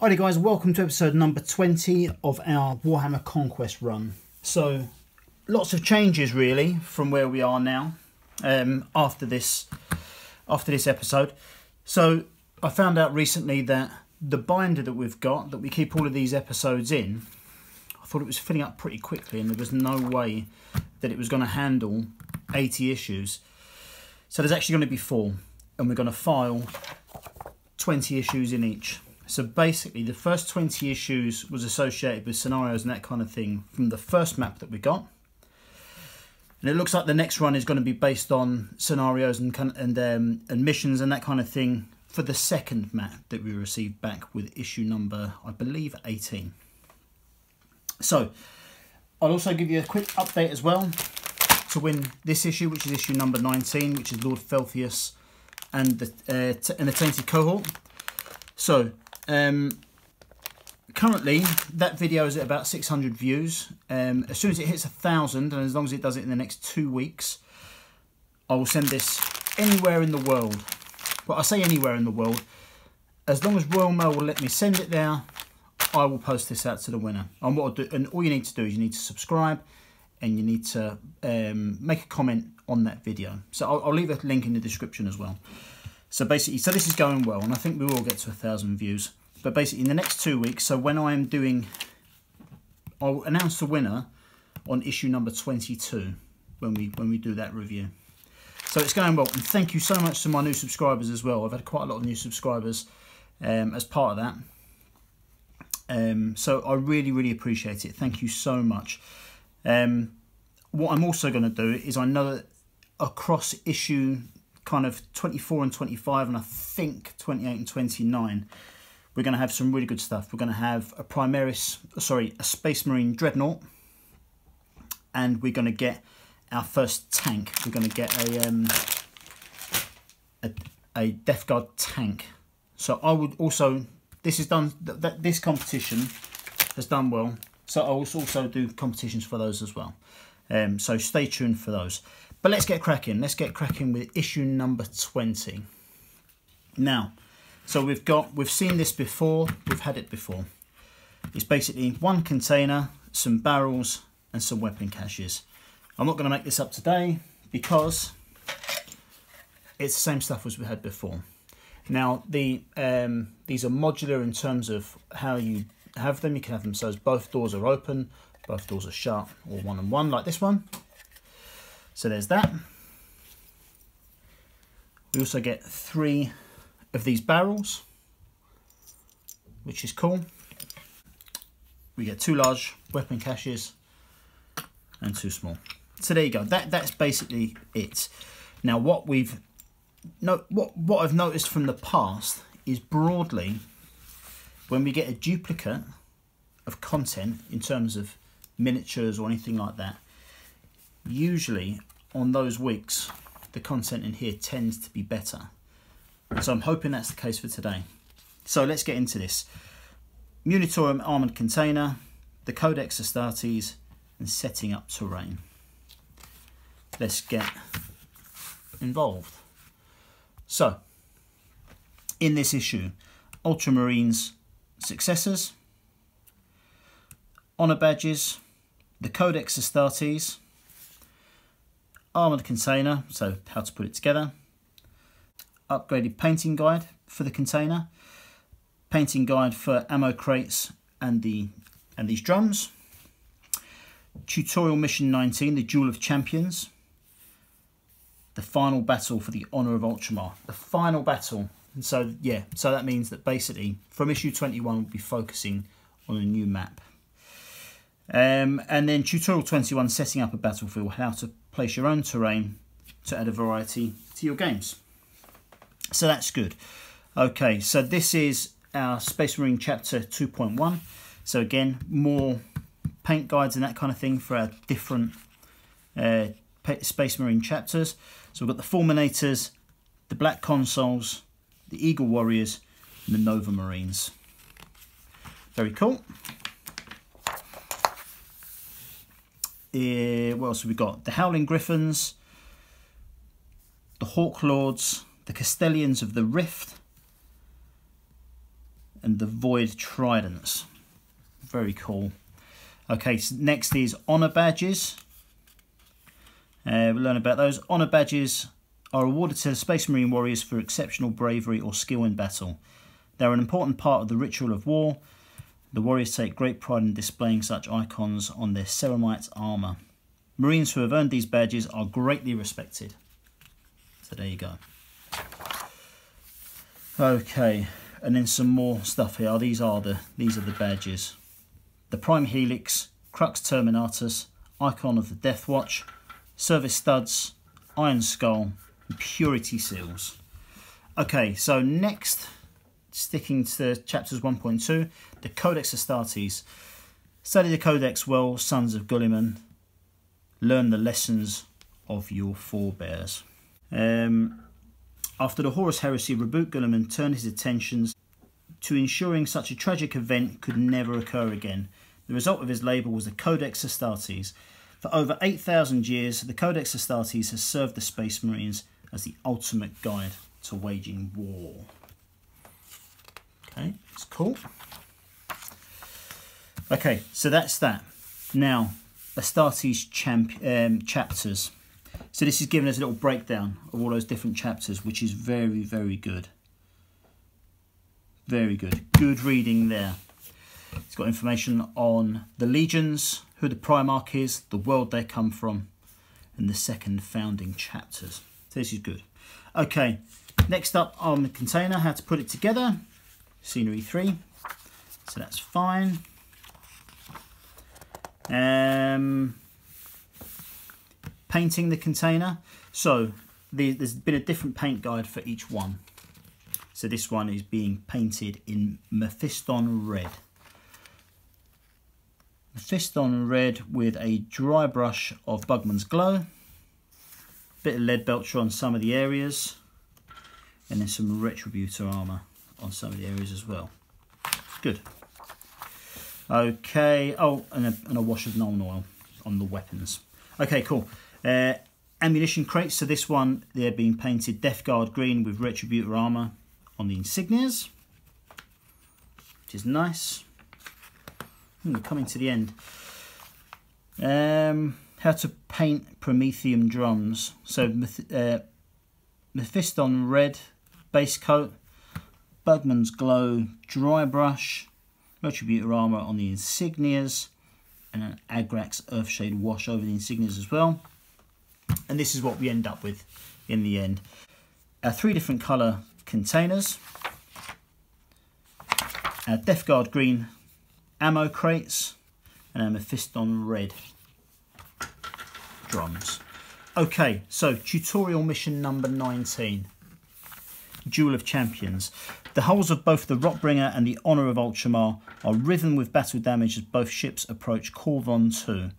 Alrighty guys, welcome to episode number 20 of our Warhammer Conquest run. So, lots of changes really from where we are now after this episode. So, I found out recently that the binder that we've got, that we keep all of these episodes in, I thought it was filling up pretty quickly and there was no way that it was going to handle 80 issues. So there's actually going to be 4 and we're going to file 20 issues in each. So basically the first 20 issues was associated with scenarios and that kind of thing from the first map that we got. And it looks like the next run is going to be based on scenarios and missions and that kind of thing for the second map that we received back with issue number, I believe, 18. So I'll also give you a quick update as well to win this issue, which is issue number 19, which is Lord Felthius and the Tainted Cohort. So currently that video is at about 600 views. As soon as it hits 1,000, and as long as it does it in the next 2 weeks, I will send this anywhere in the world. But I say anywhere in the world, as long as Royal Mail will let me send it there, I will post this out to the winner. And what I'll do, and all you need to do is you need to subscribe and you need to make a comment on that video. So I'll leave a link in the description as well. So basically, so this is going well, and I think we will get to 1,000 views. But basically, in the next 2 weeks, so when I am doing, I'll announce the winner on issue number 22 when we do that review. So it's going well, and thank you so much to my new subscribers as well. I've had quite a lot of new subscribers as part of that. So I really appreciate it. Thank you so much. What I'm also going to do is, I know that across issue kind of 24 and 25 and I think 28 and 29, we're going to have some really good stuff. We're going to have a Space Marine Dreadnought, and we're going to get our first tank. We're going to get a Death Guard tank. So I would also, this is done, this competition has done well, so I will also do competitions for those as well. So stay tuned for those. But let's get cracking. Let's get cracking with issue number 20. Now, so we've seen this before. We've had it before. It's basically one container, some barrels, and some weapon caches. I'm not going to make this up today because it's the same stuff as we had before. Now, these are modular in terms of how you have them. You can have them so as both doors are open, both doors are shut, or one and one like this one. So there's that. We also get 3 of these barrels, which is cool. We get 2 large weapon caches and 2 small. So there you go. That's basically it. Now what I've noticed from the past is, broadly, when we get a duplicate of content in terms of miniatures or anything like that, usually on those weeks the content in here tends to be better. So I'm hoping that's the case for today. So let's get into this. Munitorium armoured container, the Codex Astartes, and setting up terrain. Let's get involved. So, in this issue, Ultramarines successors, honour badges, the Codex Astartes, armoured container, so how to put it together, upgraded painting guide for the container, painting guide for ammo crates and these drums, tutorial mission 19, the Duel of Champions, the final battle for the honour of Ultramar, the final battle. And so yeah, so that means that basically from issue 21 we'll be focusing on a new map. And then tutorial 21, setting up a battlefield, how to place your own terrain to add a variety to your games. So that's good. Okay, so this is our Space Marine chapter 2.1. So again, more paint guides and that kind of thing for our different Space Marine chapters. So we've got the Fulminators, the Black Consoles, the Eagle Warriors, and the Nova Marines. Very cool. What else have we got? The Howling Griffins, the Hawk Lords, the Castellians of the Rift, and the Void Tridents. Very cool. Okay, so next is Honour Badges. We'll learn about those. Honour Badges are awarded to Space Marine warriors for exceptional bravery or skill in battle. They're an important part of the ritual of war. The warriors take great pride in displaying such icons on their Ceramite armour. Marines who have earned these badges are greatly respected. So there you go. Okay, and then some more stuff here. These are the badges. The Prime Helix, Crux Terminatus, Icon of the Death Watch, Service Studs, Iron Skull, and Purity Seals. Okay, so next, sticking to chapters 1.2, the Codex Astartes. Study the Codex well, sons of Guilliman. Learn the lessons of your forebears. After the Horus Heresy, Reboot Guilliman turned his attentions to ensuring such a tragic event could never occur again. The result of his labour was the Codex Astartes. For over 8,000 years, the Codex Astartes has served the Space Marines as the ultimate guide to waging war. Okay, it's cool. Okay, so that's that. Now, Astartes chapters. So this is giving us a little breakdown of all those different chapters, which is very, very good. Very good. Good reading there. It's got information on the legions, who the Primarch is, the world they come from, and the second founding chapters. So this is good. Okay, next up on the container, how to put it together. Scenery 3. So that's fine. Painting the container. So there's been a different paint guide for each one. So this one is being painted in Mephiston Red. Mephiston Red with a dry brush of Bugman's Glow. Bit of lead belcher on some of the areas. And then some Retributor armour on some of the areas as well. Good. Okay. Oh, and a wash of Nuln Oil on the weapons. Okay, cool. Ammunition crates. So this one, they're being painted Death Guard green with Retributor armour on the insignias, which is nice. We're coming to the end. How to paint Promethium drums. So Mephiston Red base coat, Bugman's Glow dry brush, Retributor armour on the insignias, and an Agrax Earthshade wash over the insignias as well. And this is what we end up with in the end. 3 different colour containers. Death Guard green ammo crates, and a Mephiston Red drums. Okay, so tutorial mission number 19. Duel of Champions. The hulls of both the Rotbringer and the Honour of Ultramar are riven with battle damage as both ships approach Corvon 2.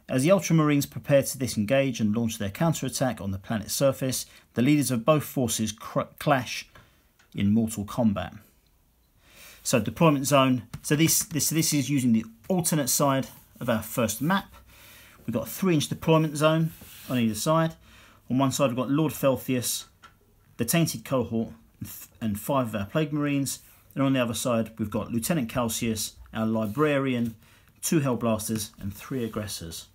As the Ultramarines prepare to disengage and launch their counterattack on the planet's surface, the leaders of both forces clash in mortal combat. So deployment zone. So this is using the alternate side of our first map. We've got a 3-inch deployment zone on either side. On one side we've got Lord Felthius, the Tainted Cohort, and 5 of our Plague Marines. And on the other side we've got Lieutenant Calcius, our Librarian, 2 Hellblasters and 3 Aggressors.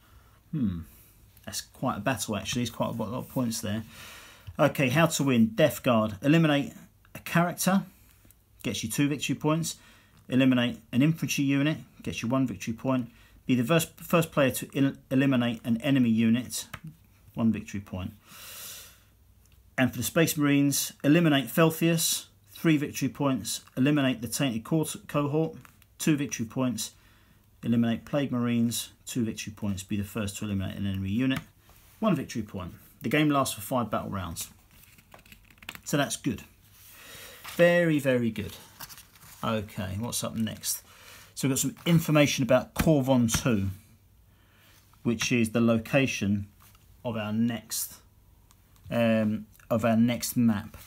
That's quite a battle actually. There's quite a lot of points there. Okay, how to win. Death Guard. Eliminate a character, gets you 2 victory points. Eliminate an infantry unit, gets you 1 victory point. Be the first player to eliminate an enemy unit, 1 victory point. And for the Space Marines, eliminate Felthius, 3 victory points. Eliminate the Tainted Cohort, 2 victory points. Eliminate Plague Marines, 2 victory points. Be the first to eliminate an enemy unit, 1 victory point. The game lasts for 5 battle rounds. So that's good. Very, very good. Okay, what's up next? So we've got some information about Corvon 2, which is the location of our next map.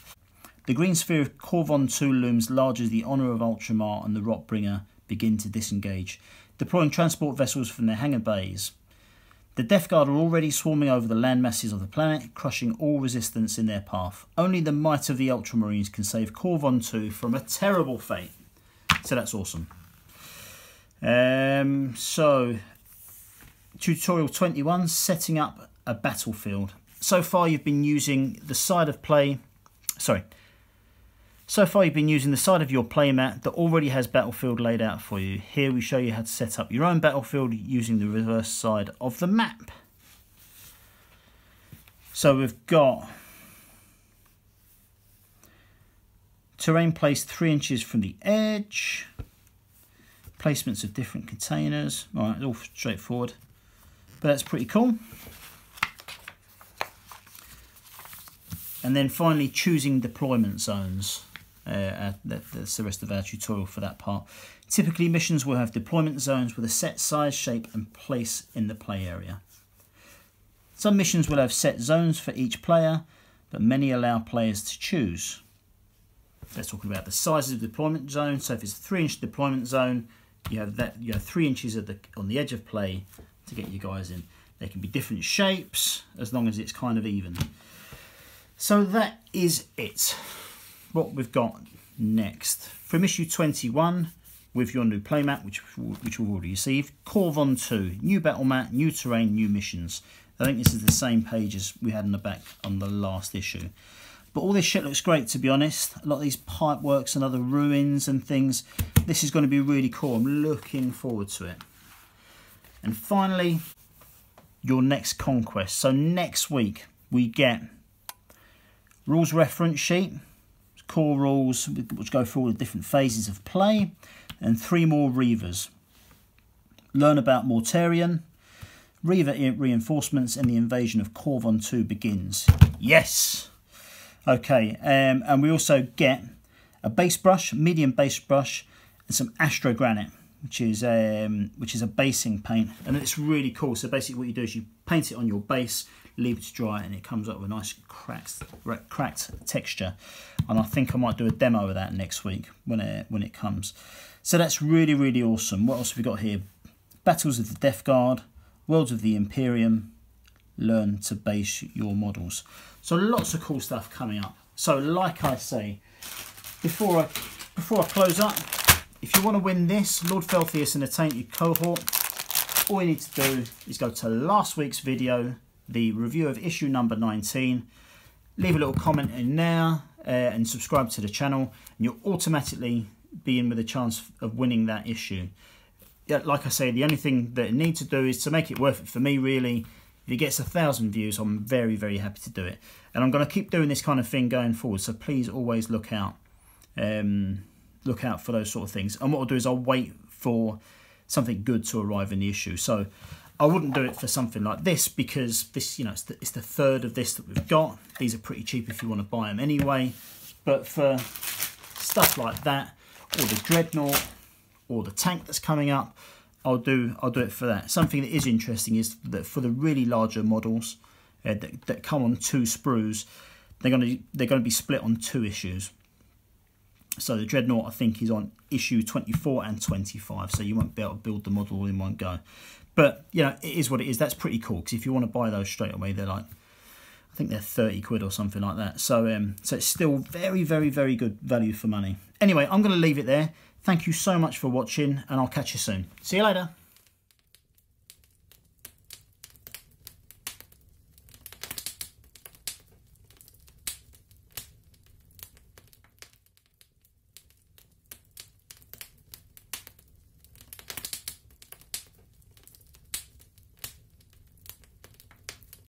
The green sphere of Corvon 2 looms large as the Honour of Ultramar and the Rotbringer begin to disengage, deploying transport vessels from their hangar bays. The Death Guard are already swarming over the land masses of the planet, crushing all resistance in their path. Only the might of the Ultramarines can save Corvon 2 from a terrible fate. So that's awesome. So tutorial 21, setting up a battlefield. So far you've been using the side of play, so far you've been using the side of your playmat that already has battlefield laid out for you. Here we show you how to set up your own battlefield using the reverse side of the map. So we've got terrain placed 3 inches from the edge, placements of different containers. All right, all straightforward, but that's pretty cool. And then finally choosing deployment zones. That's the rest of our tutorial for that part. Typically missions will have deployment zones with a set size, shape and place in the play area. Some missions will have set zones for each player, but many allow players to choose. Let's talk about the sizes of the deployment zone. So if it's a 3-inch deployment zone, you have 3 inches on the edge of play to get you guys in. There can be different shapes as long as it's kind of even. So that is it. What we've got next. From issue 21, with your new playmat, which we've already received, Corvon 2, new battle mat, new terrain, new missions. I think this is the same page as we had in the back on the last issue. But all this shit looks great, to be honest. A lot of these pipe works and other ruins and things. This is going to be really cool. I'm looking forward to it. And finally, your next conquest. So next week we get rules reference sheet, core rules, which go through all the different phases of play, and 3 more Reavers. Learn about Mortarion, Reaver reinforcements, and the invasion of Corvon 2 begins. Yes! Okay, and we also get a base brush, medium base brush, and some Astro Granite, which is a basing paint, and it's really cool. So basically what you do is you paint it on your base, leave it to dry, and it comes up with a nice cracked texture. And I think I might do a demo of that next week when it comes. So that's really, really awesome. What else have we got here? Battles of the Death Guard, Worlds of the Imperium, learn to base your models. So lots of cool stuff coming up. So like I say, before I close up, if you want to win this, Lord Felthius and the Tainted Cohort, all you need to do is go to last week's video, the review of issue number 19, leave a little comment in there and subscribe to the channel, and you'll automatically be in with a chance of winning that issue. Yeah, like I say, the only thing that it needs to do is to make it worth it for me, really. If it gets 1,000 views, I'm very, very happy to do it. And I'm going to keep doing this kind of thing going forward, so please always look out for those sort of things. And what I'll do is I'll wait for something good to arrive in the issue. So I wouldn't do it for something like this, because this, it's the third of this that we've got. These are pretty cheap if you want to buy them anyway. But for stuff like that, or the Dreadnought, or the tank that's coming up, I'll do it for that. Something that is interesting is that for the really larger models that come on 2 sprues, they're going to be split on 2 issues. So the Dreadnought, I think, is on issue 24 and 25, so you won't be able to build the model all in one go. But it is what it is. That's pretty cool, because if you want to buy those straight away, they're like, I think they're 30 quid or something like that. So so it's still very, very, very good value for money. Anyway, I'm going to leave it there. Thank you so much for watching, and I'll catch you soon. See you later.